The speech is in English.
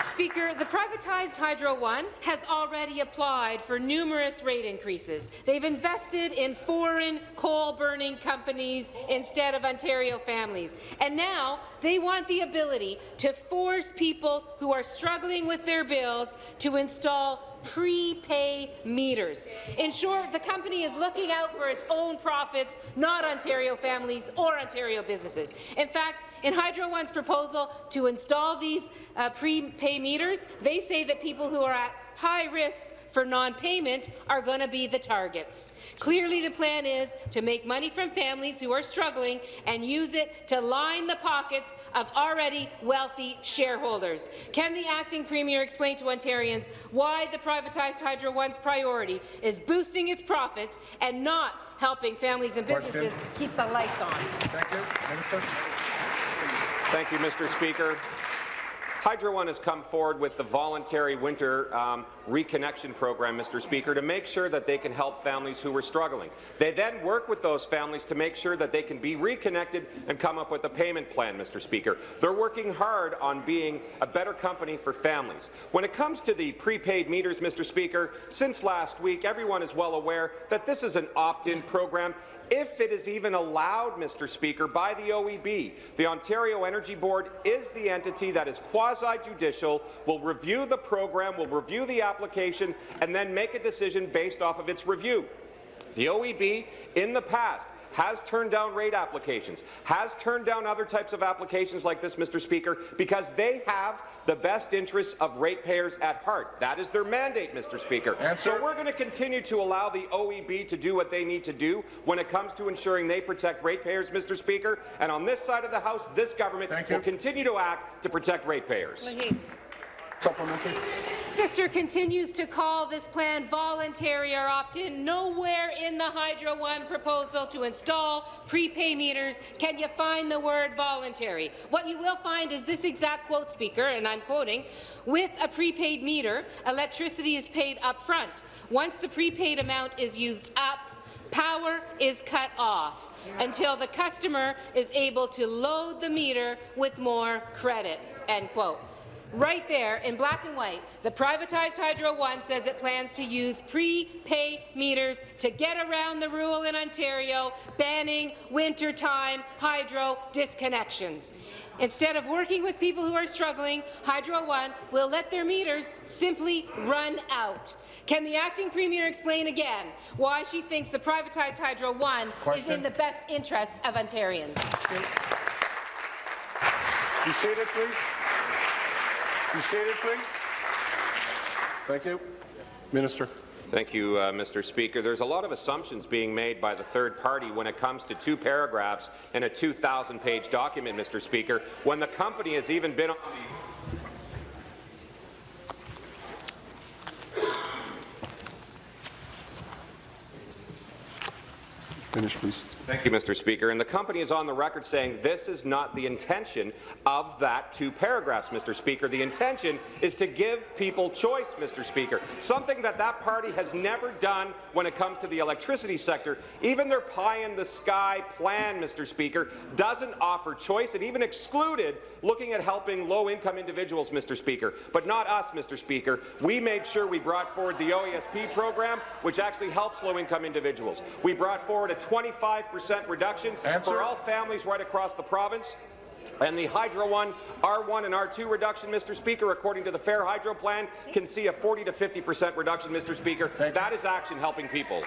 Speaker, the privatized Hydro One has already applied for numerous rate increases. They've invested in foreign coal-burning companies instead of Ontario families. And now they want the ability to force people who are struggling with their bills to install prepay meters. In short, the company is looking out for its own profits, not Ontario families or Ontario businesses. In fact, in Hydro One's proposal to install these prepay meters, they say that people who are at high risk for non-payment are going to be the targets. Clearly, the plan is to make money from families who are struggling and use it to line the pockets of already wealthy shareholders. Can the acting premier explain to Ontarians why the privatized Hydro One's priority is boosting its profits and not helping families and businesses keep the lights on? Thank you. Minister. Thank you, Mr. Speaker. Hydro One has come forward with the voluntary winter reconnection program, Mr. Speaker, to make sure that they can help families who are struggling. They then work with those families to make sure that they can be reconnected and come up with a payment plan, Mr. Speaker. They're working hard on being a better company for families. When it comes to the prepaid meters, Mr. Speaker, since last week, everyone is well aware that this is an opt-in program. If it is even allowed, Mr. Speaker, by the OEB, the Ontario Energy Board is the entity that is quasi-judicial, will review the program, will review the application, and then make a decision based off of its review. The OEB, in the past, has turned down rate applications, has turned down other types of applications like this, Mr. Speaker, because they have the best interests of ratepayers at heart. That is their mandate, Mr. Speaker. So we're going to continue to allow the OEB to do what they need to do when it comes to ensuring they protect ratepayers, Mr. Speaker. And on this side of the House, this government will continue to act to protect ratepayers. Supplementary. Mr. continues to call this plan voluntary or opt-in. Nowhere in the Hydro One proposal to install prepay meters can you find the word voluntary. What you will find is this exact quote, Speaker, and I'm quoting, "With a prepaid meter, electricity is paid up front. Once the prepaid amount is used up, power is cut off until the customer is able to load the meter with more credits." End quote. Right there, in black and white, the privatized Hydro One says it plans to use prepay meters to get around the rule in Ontario banning wintertime hydro disconnections. Instead of working with people who are struggling, Hydro One will let their meters simply run out. Can the acting premier explain again why she thinks the privatized Hydro One is in the best interest of Ontarians? Be seated, please. Be seated, please. Thank you. Minister. Thank you, Mr. Speaker. There's a lot of assumptions being made by the third party when it comes to 2 paragraphs in a 2,000-page document, Mr. Speaker, when the company has even been on Finish, please. Thank you, Mr. Speaker. And the company is on the record saying this is not the intention of that 2 paragraphs, Mr. Speaker. The intention is to give people choice, Mr. Speaker, something that party has never done when it comes to the electricity sector. Even their pie-in-the-sky plan, Mr. Speaker, doesn't offer choice. It even excluded looking at helping low-income individuals, Mr. Speaker, but not us, Mr. Speaker. We made sure we brought forward the OESP program, which actually helps low-income individuals. We brought forward a 25% reduction for all families right across the province. And the Hydro One R1 and R2 reduction, Mr. Speaker, according to the Fair Hydro Plan, can see a 40 to 50% reduction, Mr. Speaker. That is action helping people.